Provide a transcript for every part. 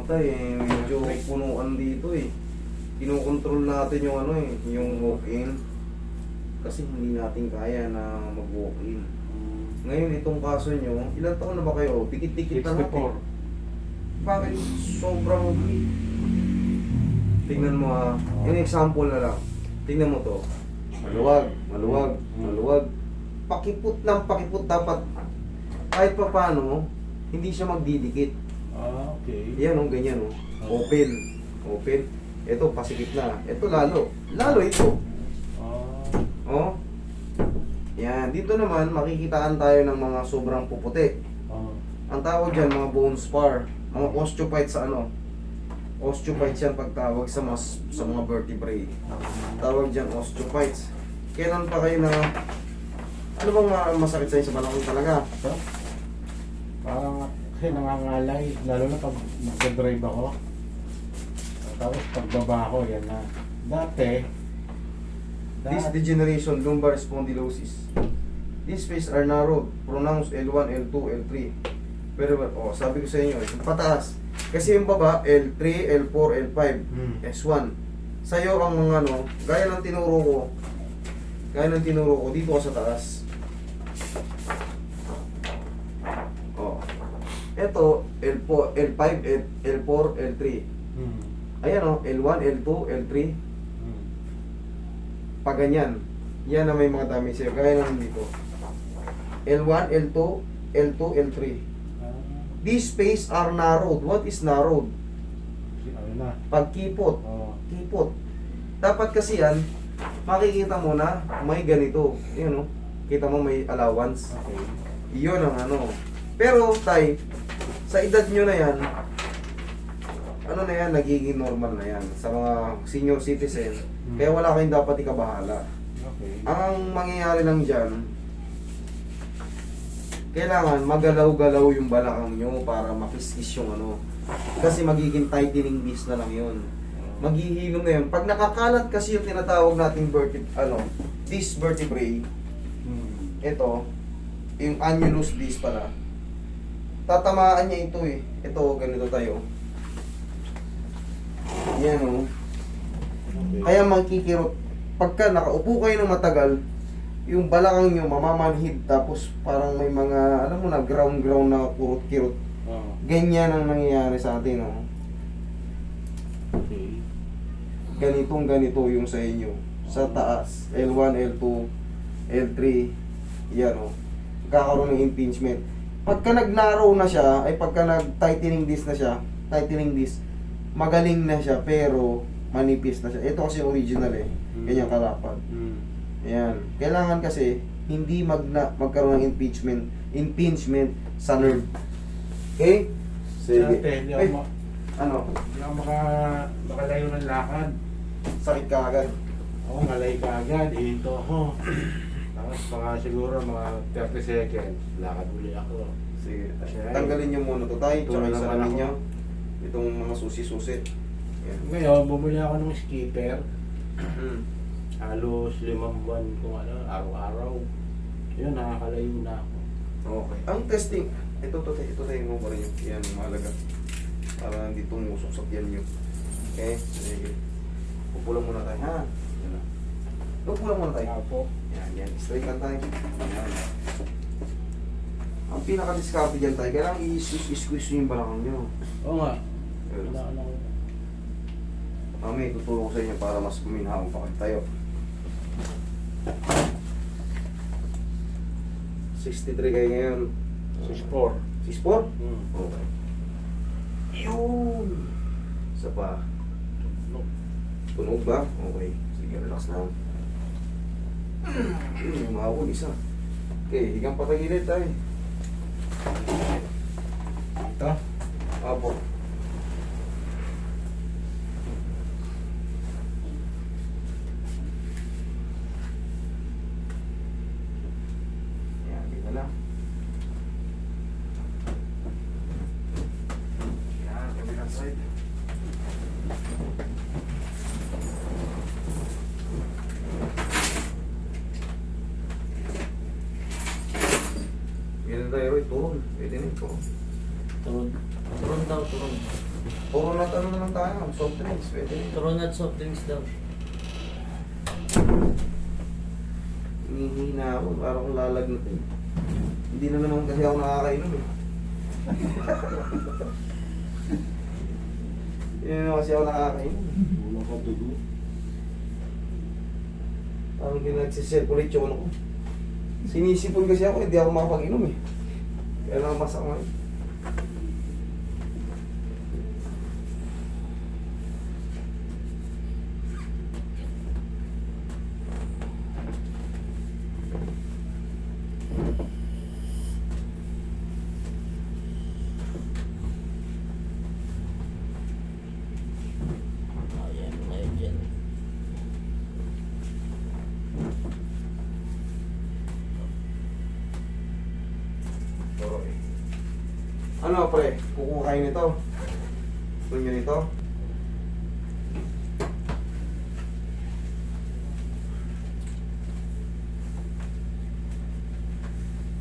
tay, medyo punuan dito eh. Kinokontrol natin yung ano eh, yung walk-in. Kasi hindi natin kaya na mag-walk-in. Ngayon, itong kaso nyo, ilang taon na ba kayo? Dikit-dikit na natin. 64. Bakit sobrang tingnan mo yung example na lang. Tingnan mo to. Maluwag, maluwag, maluwag. Pakipot ng pakipot dapat. Kahit pa paano, hindi siya magdidikit. Okay. Yan o, ganyan o. Open. Open. Ito, pasikip na. Ito lalo. Lalo ito. Oh. Yan. Dito naman, makikitaan tayo ng mga sobrang puputi. Ang tawag dyan, mga bone spar. Mga osteophytes sa ano. Osteophytes yan pagtawag sa mga vertebrae. Tawag dyan, osteophytes. Kailan pa kayo na... Ano bang masakit sa inyo sa balakang talaga? So, parang kasi nangangalay, lalo na pag nag-drive ako. Tapos pagbaba ko, yan na. Dati, This degeneration, lumbar spondylosis. These spaces are narrowed, pronounced L1, L2, L3. Pero, sabi ko sa inyo, yung pataas. Kasi yung baba, L3, L4, L5, S1. Sa'yo ang mga ano, gaya ng tinuro ko, dito ka sa taas. Ito, L4, L5, L4, L3. Ayan o, L1, L2, L3. Pag ganyan, yan na may mga dami sa'yo. Gaya naman dito. L1, L2, L2, L3. These space are narrowed. What is narrowed? ano na. Pagkipot. Kipot. Dapat kasi yan, makikita mo na may ganito. Yan o. Kita mo may allowance. Okay. Iyon ang ano. Pero, tay, sa edad nyo na yan, ano na yan, nagiging normal na yan sa mga senior citizen. Kaya wala kayong dapat ikabahala. Okay. Ang mangyayari lang dyan, kailangan magalaw-galaw yung balakang nyo para makiskis yung ano. Kasi magiging tightening disc na lang yun. Maghihilom na yun. Pag nakakalat kasi yung tinatawag nating disc vertebrae, ito, yung annulus disc pala, tatamaan niya ito eh. Ito, ganito tayo. Yan o. Okay. Kaya magkikirot. Pagka nakaupo kayo ng matagal, yung balakang nyo mamamanhid tapos parang may mga, alam mo na, ground na kurot-kirot. Ganyan ang nangyayari sa atin. Oh. Okay. Ganito yung sa inyo. Sa taas, L1, L2, L3, yan o. Kakaroon ng impingement. Pagka nag-narrow na siya, ay pagka nag-tightening disc na siya, magaling na siya pero manipis na siya. Ito kasi original eh. Ganyan kalapad. Ayan. Kailangan kasi hindi magkaroon ng impingement sa nerve. Okay? Sige. Dati, Ay, ano? Hindi ako makalayo ng lakad. Sakit ka agad. Ako, ngalay ka agad. Ihinto ako. Tapos siguro mga 30 seconds, lakad uli ako. Sige. Sige. Tanggalin nyo muna to tayo. Tsaka Tulad isa naman namin ako. nyo. Itong mga susi-susi. Ayan. Ngayon, bumuli ako ng skipper. Hmm. Halos 5 buwan kung ano, araw-araw. Yun, nakakalayo na ako. Okay. Ang testing, ito tayo mo pa rin yung yan, mahalaga. Para hindi tumusok sa tiyan nyo. Okay? Sige. Pupulang muna tayo. Ha? Yan na. Pupulang muna tayo. Apo. Yan. Straight lang tayo. Yan. Ang pinaka-discarte dyan tayo, kailangan i-squeeze nyo yung balakang nyo. Oo nga. Yes. Ano. Mami, tutulong ko sa inyo para mas kuminahang pa kayo tayo. 63 kayo ngayon. 6'4". 64? Hmm. Okay. Yun! Isa pa. No. Tunog ba? Okay. Sige, relax lang. Umawag isa. Okay, higang patagilid tayo. Ito? Apo. Yan, dito lang. Yan, kabilang side. Yan tayo, turon. Pwede na ito. Turon. Turon daw, turon. Puro na ano naman tayo, soft drinks, pwede rin. Coronat soft drinks daw. Hinihina ako, parang akong lalagnat eh. Hindi na naman kasi ako nakakainom eh. Hindi na naman kasi ako nakakainom. Wala ka dugo. Parang hindi na nagsisirculate yung ano ko. Sinisipon kasi ako, hindi ako makapag-inom eh. Kaya lang masama eh. Ayan, ngayon dyan. Pero eh. Ano pre, kukuha kayo nito? Gusto nyo nito?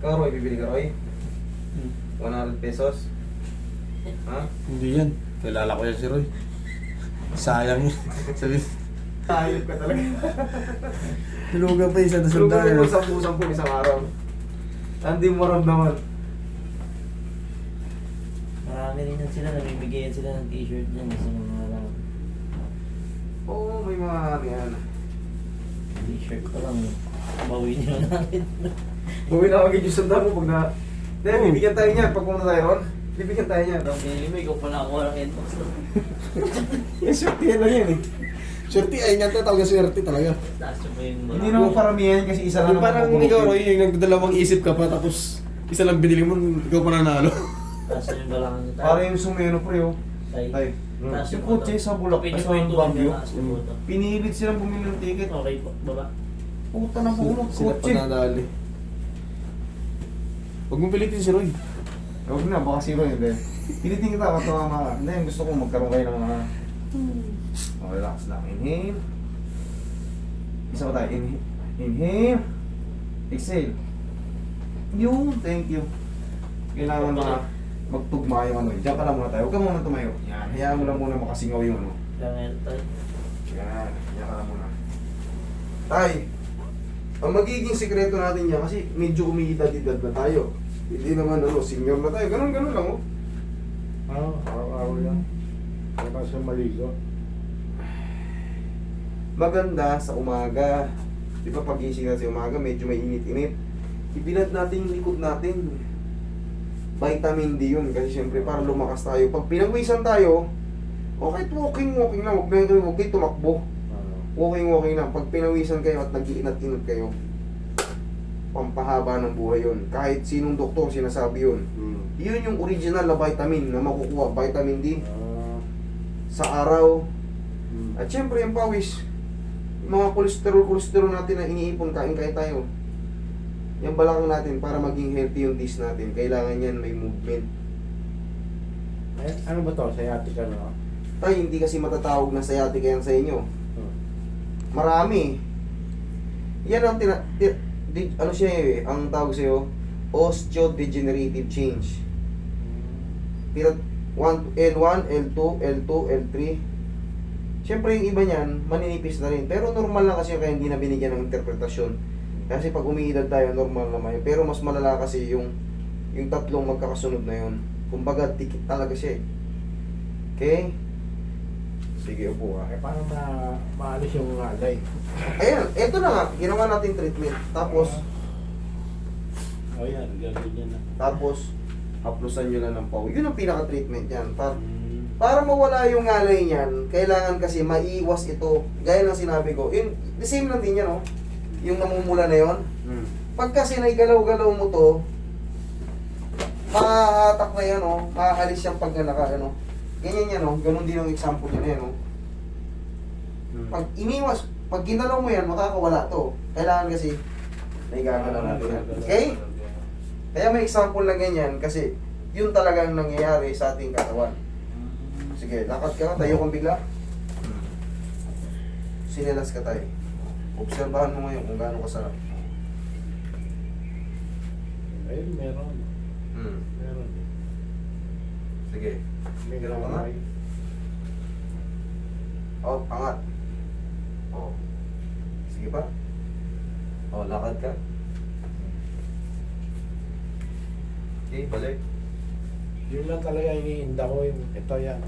Karoy, bibili ka Roy? 100 pesos? Ha? Hindi yan. Kilala ko yan si Roy. Sayang yun. Sabi, Hayop ka talaga. hilugan pa isa na Lugar mo sandali. 10-10 isang araw. Hindi mo maramdaman. Marami rin yan sila, namimigay sila ng t-shirt dyan sa mga lang. Oo, may mga ano yan. T-shirt ko lang. Bawi nyo namin. Buwi na agad yung sanda mo pag na... Hindi, bibigyan tayo niyan. Pag pumunta tayo ron, bibigyan tayo niyan. Pili mo, ikaw pala ako walang inbox na. Yes, swerte yan lang yan eh. Swerte, ay nga talaga swerte talaga. Taas mo yung Hindi naman paramihan kasi isa lang Yung parang naman ikaw Roy, yung nagdalawang isip ka pa tapos isa lang binili mo, ikaw pa nanalo. Taas yung balangan nyo tayo. Para yung sumeno pre oh. Tay. Ay, Taas yung kotse sa Bulak, Pwede sa po yung Baguio. taas yung boto. Pinilit silang bumili ng ticket. Okay po, baba. Puta na puno, Sila pa kotse. nadali. Huwag mong pilitin si Roy. Huwag na, baka zero yun din. Pilitin kita, katawa mga... Hindi, gusto ko magkaroon kayo ng mga... Oh, relax lang. Inhale. Isa pa tayo. Inhale. Inhale. Exhale. Yun, thank you. Kailangan mga magtugma yung ano. Diyan ka lang muna tayo. Huwag ka muna tumayo. Yan. Hayaan mo lang muna makasingaw yung ano. Lang tayo. Yan. Diyan ka lang muna. Tay, ang magiging sikreto natin yan kasi medyo umiidad-idad na tayo. Hindi naman ano, senior na tayo. Ganun-ganun lang oh. Araw-araw yan. Wala siya maligo. Maganda sa umaga. Di ba pagising natin sa umaga, medyo may init-init. Ibilad natin yung likod natin. Vitamin D yun kasi syempre para lumakas tayo. Pag pinagwisan tayo, okay, walking lang. Huwag kayo tumakbo. Walking lang. Pag pinawisan kayo at nag-iinat-inat kayo, pampahaba ng buhay yun. Kahit sinong doktor sinasabi yun. Yun yung original na vitamin na makukuha. Vitamin D sa araw. At syempre yung pawis. Yung mga kolesterol natin na iniipon, kain-kain tayo. Yung balakang natin para maging healthy yung disc natin. Kailangan yan may movement. Ay, ano ba to? Sciatica no? Tay, hindi kasi matatawag na sciatica yan sa inyo. Marami. Yan ang ano siya eh, ang tawag sa'yo, osteodegenerative change. L1, L2, L2, L3. Siyempre yung iba niyan, maninipis na rin. Pero normal lang kasi kaya hindi na binigyan ng interpretasyon. Kasi pag umiidad tayo, normal naman yun. Pero mas malala kasi yung tatlong magkakasunod na yun. Kumbaga, tikit talaga siya eh. Okay? Sige, upo ka. Eh, paano maalis yung alay? Ayan, eto na nga, ginawa natin treatment. Tapos, Oh, yan. Gagawin yan na. tapos, haplusan nyo lang ng paw. Yun ang pinaka-treatment yan. Para mawala yung ngalay niyan, kailangan kasi maiwas ito. Gaya ng sinabi ko, yun, the same lang din yan, oh. Yung namumula na yun. Pag kasi naigalaw-galaw mo to, mahahatak na yan, oh. Makakalis yan pag naka, ano. Ganyan yan, oh. Ganon din ang example niya na yan, oh. Pag iniwas, pag ginalaw mo yan, makakawala to. Kailangan kasi, naigagalaw natin yan. Okay? Kaya may example lang ganyan kasi yun talagang nangyayari sa ating katawan. Sige, lakad ka, tayo kang bigla. Sinilas ka tayo. Obserbahan mo ngayon kung gaano kasarap. Ayun, meron. Meron. Sige. May Ganun ka nga. nalagay. Oh, angat. Oh. Sige pa. Oh, lakad ka. Okay, balik. Yun lang talaga iniinda ko yun. Ito yan.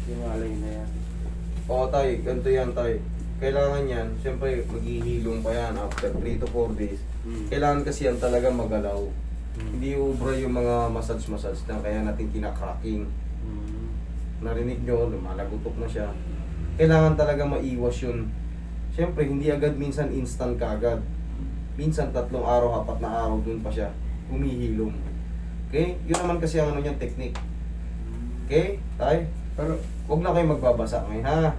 Yung alay na yan. Oo, tay, ganito yan, tay. Kailangan yan, siyempre, maghihilong pa yan after 3 to 4 days. Kailangan kasi yan talaga magalaw. Hindi ubra yung mga massage-massage na kaya natin kinakracking. Narinig nyo, lumalagutok na siya. Kailangan talaga maiwas yun. Siyempre, hindi agad minsan instant ka agad. Minsan 3 araw, 4 na araw, dun pa siya. Humihilom. Okay? Yun naman kasi ang ano niyang technique. Okay? Tay? Pero Huwag na kayo magbabasa ngayon, ha?